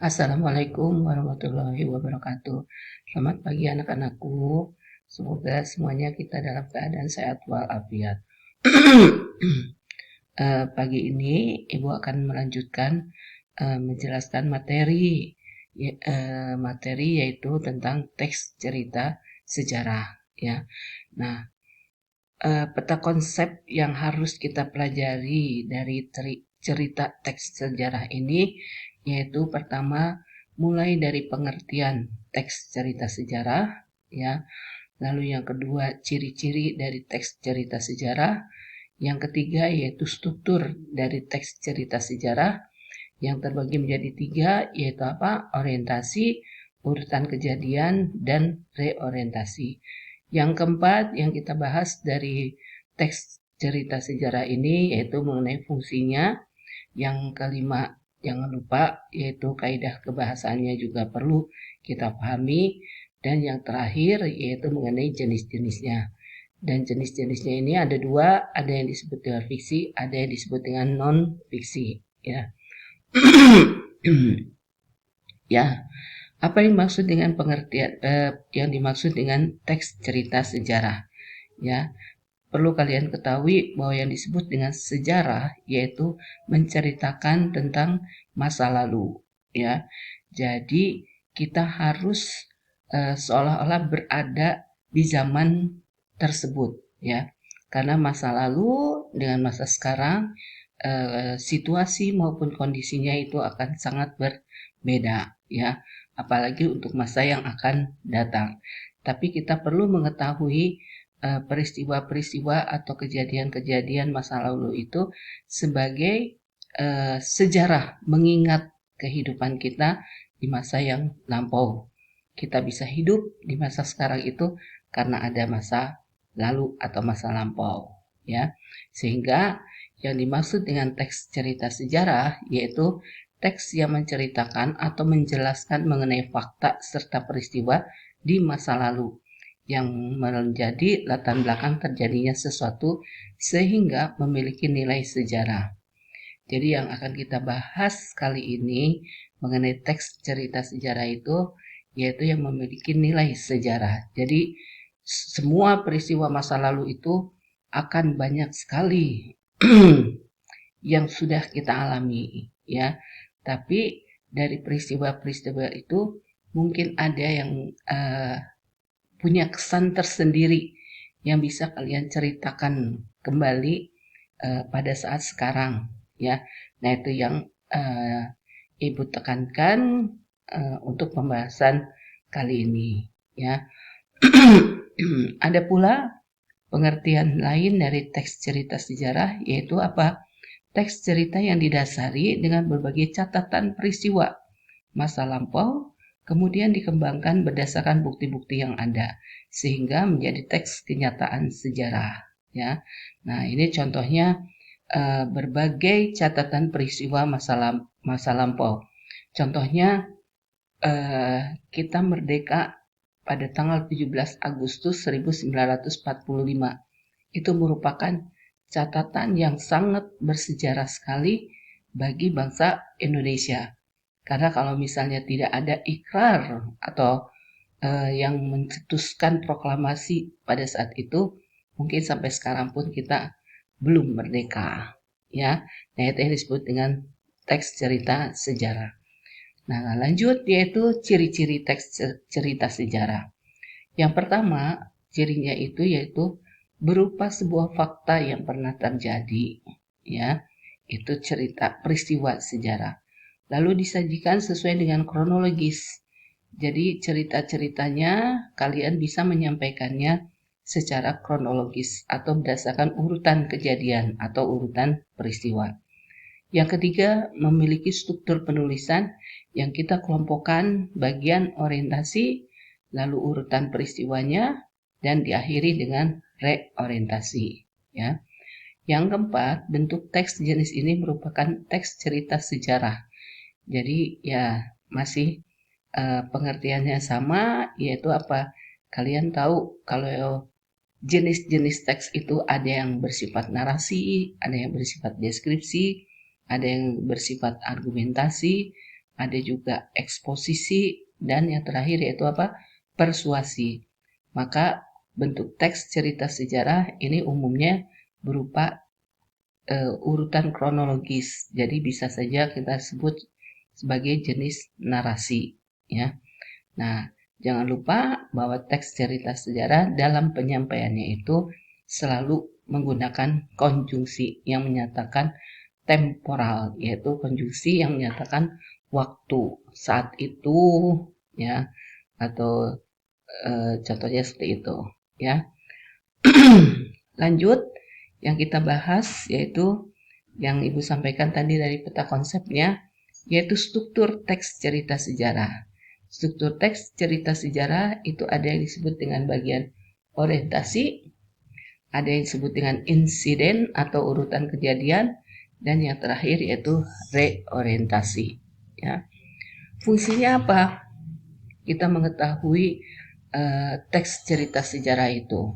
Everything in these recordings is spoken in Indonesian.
Assalamualaikum warahmatullahi wabarakatuh. Selamat pagi anak-anakku. Semoga semuanya kita dalam keadaan sehat walafiat. Pagi ini Ibu akan melanjutkan menjelaskan materi yaitu tentang teks cerita sejarah ya. Nah, peta konsep yang harus kita pelajari dari cerita teks sejarah ini yaitu pertama mulai dari pengertian teks cerita sejarah ya, lalu yang kedua ciri-ciri dari teks cerita sejarah, yang ketiga yaitu struktur dari teks cerita sejarah yang terbagi menjadi tiga yaitu apa? Orientasi, urutan kejadian, dan reorientasi. Yang keempat yang kita bahas dari teks cerita sejarah ini yaitu mengenai fungsinya. Yang kelima, jangan lupa yaitu kaidah kebahasaannya juga perlu kita pahami. Dan yang terakhir yaitu mengenai jenis-jenisnya. Dan jenis-jenisnya ini ada dua, ada yang disebut dengan fiksi, ada yang disebut dengan non-fiksi. Ya. Ya, apa yang dimaksud dengan yang dimaksud dengan teks cerita sejarah? Ya, perlu kalian ketahui bahwa yang disebut dengan sejarah yaitu menceritakan tentang masa lalu, ya. Jadi kita harus seolah-olah berada di zaman tersebut, ya. Karena masa lalu dengan masa sekarang situasi maupun kondisinya itu akan sangat berbeda, ya. Apalagi untuk masa yang akan datang. Tapi kita perlu mengetahui peristiwa-peristiwa atau kejadian-kejadian masa lalu itu sebagai sejarah mengingat kehidupan kita di masa yang lampau. Kita bisa hidup di masa sekarang itu karena ada masa lalu atau masa lampau, ya. Sehingga yang dimaksud dengan teks cerita sejarah yaitu teks yang menceritakan atau menjelaskan mengenai fakta serta peristiwa di masa lalu yang menjadi latar belakang terjadinya sesuatu sehingga memiliki nilai sejarah. Jadi yang akan kita bahas kali ini mengenai teks cerita sejarah itu yaitu yang memiliki nilai sejarah. Jadi semua peristiwa masa lalu itu akan banyak sekali yang sudah kita alami, ya. Tapi dari peristiwa-peristiwa itu mungkin ada yang punya kesan tersendiri yang bisa kalian ceritakan kembali pada saat sekarang, ya. Nah itu yang Ibu tekankan untuk pembahasan kali ini, ya. Ada pula pengertian lain dari teks cerita sejarah yaitu apa? Teks cerita yang didasari dengan berbagai catatan peristiwa masa lampau kemudian dikembangkan berdasarkan bukti-bukti yang ada sehingga menjadi teks kenyataan sejarah, ya. Nah, ini contohnya berbagai catatan peristiwa masa lampau. Contohnya kita merdeka pada tanggal 17 Agustus 1945. Itu merupakan catatan yang sangat bersejarah sekali bagi bangsa Indonesia. Karena kalau misalnya tidak ada ikrar atau yang mencetuskan proklamasi pada saat itu, mungkin sampai sekarang pun kita belum merdeka, ya. Nah, itu yang disebut dengan teks cerita sejarah. Nah, lanjut yaitu ciri-ciri teks cerita sejarah. Yang pertama, cirinya itu yaitu berupa sebuah fakta yang pernah terjadi, ya. Itu cerita peristiwa sejarah. Lalu disajikan sesuai dengan kronologis. Jadi cerita-ceritanya kalian bisa menyampaikannya secara kronologis atau berdasarkan urutan kejadian atau urutan peristiwa. Yang ketiga, memiliki struktur penulisan yang kita kelompokkan bagian orientasi, lalu urutan peristiwanya, dan diakhiri dengan reorientasi. Ya. Yang keempat, bentuk teks jenis ini merupakan teks cerita sejarah. Jadi ya masih pengertiannya sama, yaitu apa? Kalian tahu kalau jenis-jenis teks itu ada yang bersifat narasi, ada yang bersifat deskripsi, ada yang bersifat argumentasi, ada juga eksposisi, dan yang terakhir yaitu apa? Persuasi. Maka bentuk teks cerita sejarah ini umumnya berupa urutan kronologis. Jadi bisa saja kita sebut sebagai jenis narasi, ya. Nah, jangan lupa bahwa teks cerita sejarah dalam penyampaiannya itu selalu menggunakan konjungsi yang menyatakan temporal, yaitu konjungsi yang menyatakan waktu saat itu, ya, atau contohnya seperti itu, ya. Lanjut, yang kita bahas yaitu yang Ibu sampaikan tadi dari peta konsepnya, yaitu struktur teks cerita sejarah. Struktur teks cerita sejarah itu ada yang disebut dengan bagian orientasi, ada yang disebut dengan insiden atau urutan kejadian, dan yang terakhir yaitu reorientasi. Ya. Fungsinya apa? Kita mengetahui teks cerita sejarah itu.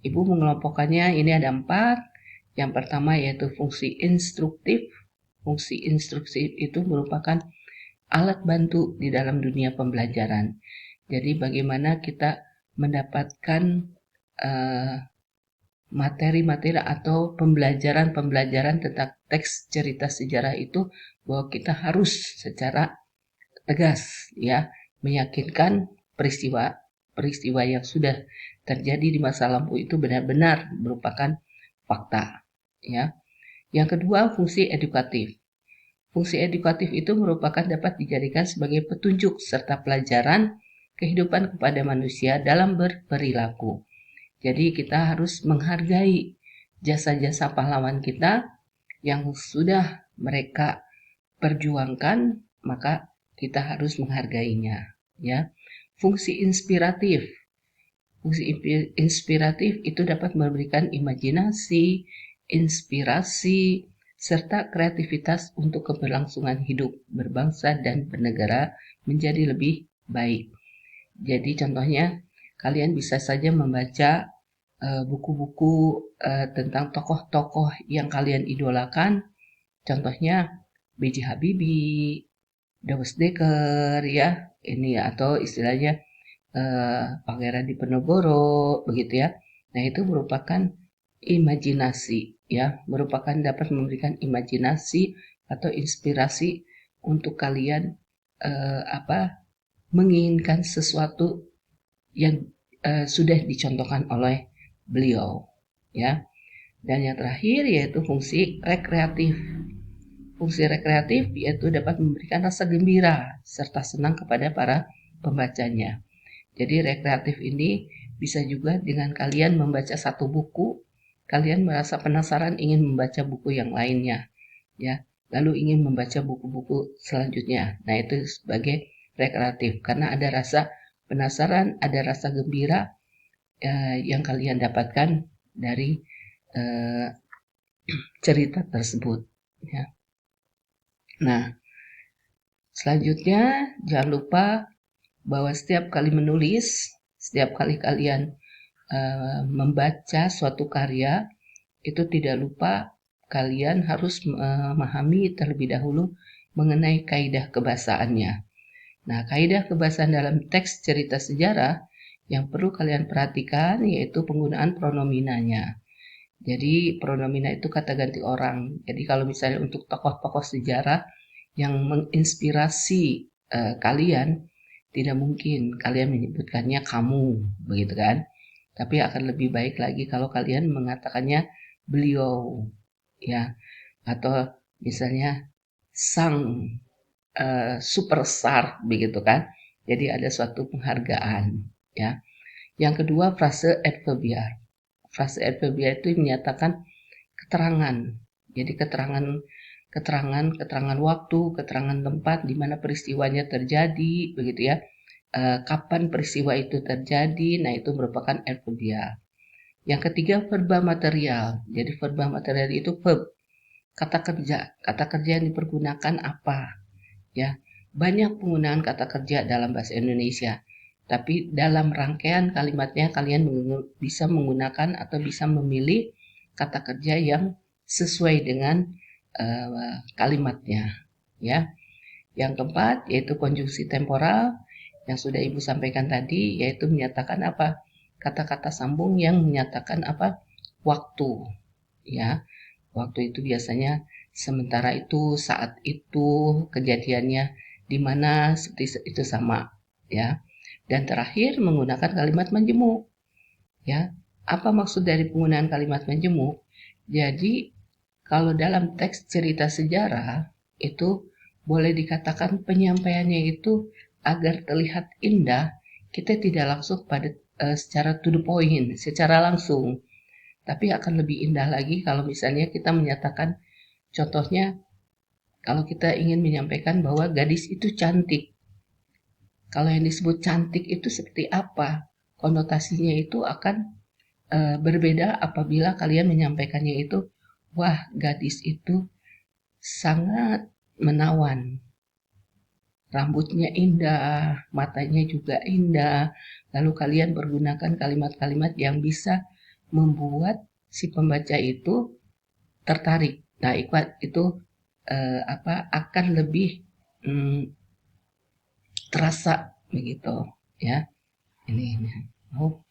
Ibu mengelompokkannya ini ada 4. Yang pertama yaitu fungsi instruktif. Fungsi instruktif itu merupakan alat bantu di dalam dunia pembelajaran. Jadi bagaimana kita mendapatkan materi-materi atau pembelajaran tentang teks cerita sejarah itu, bahwa kita harus secara tegas, ya, meyakinkan peristiwa yang sudah terjadi di masa lampau itu benar-benar merupakan fakta, ya. Yang kedua, fungsi edukatif. Fungsi edukatif itu merupakan dapat dijadikan sebagai petunjuk serta pelajaran kehidupan kepada manusia dalam berperilaku. Jadi kita harus menghargai jasa-jasa pahlawan kita yang sudah mereka perjuangkan, maka kita harus menghargainya, ya. Fungsi inspiratif. Fungsi inspiratif itu dapat memberikan imajinasi, inspirasi, serta kreativitas untuk keberlangsungan hidup berbangsa dan bernegara menjadi lebih baik. Jadi contohnya kalian bisa saja membaca buku-buku tentang tokoh-tokoh yang kalian idolakan. Contohnya B.J. Habibie, Daus Dekker, ya, ini ya, atau istilahnya Pangeran Diponegoro, begitu ya. Nah, itu merupakan imajinasi, ya, merupakan dapat memberikan imajinasi atau inspirasi untuk kalian menginginkan sesuatu yang sudah dicontohkan oleh beliau, ya. Dan yang terakhir yaitu fungsi rekreatif. Fungsi rekreatif yaitu dapat memberikan rasa gembira serta senang kepada para pembacanya. Jadi rekreatif ini bisa juga dengan kalian membaca satu buku, kalian merasa penasaran ingin membaca buku yang lainnya, ya. Lalu ingin membaca buku-buku selanjutnya. Nah, itu sebagai rekreatif karena ada rasa penasaran, ada rasa gembira yang kalian dapatkan dari cerita tersebut, ya. Nah, selanjutnya jangan lupa bahwa setiap kali menulis, setiap kali kalian membaca suatu karya, itu tidak lupa kalian harus memahami terlebih dahulu mengenai kaidah kebahasaannya. Nah, kaidah kebahasaan dalam teks cerita sejarah yang perlu kalian perhatikan yaitu penggunaan pronominanya. Jadi pronomina itu kata ganti orang. Jadi kalau misalnya untuk tokoh-tokoh sejarah yang menginspirasi kalian, tidak mungkin kalian menyebutkannya kamu, begitu kan? Tapi akan lebih baik lagi kalau kalian mengatakannya beliau, ya, atau misalnya sang superstar, begitu kan? Jadi ada suatu penghargaan, ya. Yang kedua, frase adverbial. Frase adverbial itu menyatakan keterangan. Jadi keterangan waktu, keterangan tempat di mana peristiwanya terjadi, begitu ya. Kapan peristiwa itu terjadi, nah itu merupakan adverbial. Yang ketiga, verba material. Jadi verba material itu verb, kata kerja. Kata kerja yang dipergunakan apa? Ya, banyak penggunaan kata kerja dalam bahasa Indonesia. Tapi dalam rangkaian kalimatnya kalian bisa menggunakan atau bisa memilih kata kerja yang sesuai dengan kalimatnya, ya. Yang keempat yaitu konjungsi temporal yang sudah Ibu sampaikan tadi, yaitu menyatakan apa? Kata-kata sambung yang menyatakan apa? Waktu, ya. Waktu itu biasanya sementara itu, saat itu, kejadiannya di mana, seperti itu sama, ya. Dan terakhir menggunakan kalimat menjemuk, ya. Apa maksud dari penggunaan kalimat menjemuk? Jadi kalau dalam teks cerita sejarah itu boleh dikatakan penyampaiannya itu agar terlihat indah, kita tidak langsung pada secara to the point, secara langsung. Tapi akan lebih indah lagi kalau misalnya kita menyatakan, contohnya kalau kita ingin menyampaikan bahwa gadis itu cantik. Kalau yang disebut cantik itu seperti apa? Konotasinya itu akan berbeda apabila kalian menyampaikannya itu, wah gadis itu sangat menawan. Rambutnya indah, matanya juga indah. Lalu kalian menggunakan kalimat-kalimat yang bisa membuat si pembaca itu tertarik. Nah, itu akan lebih mm, terasa begitu, ya. Ini. Oh,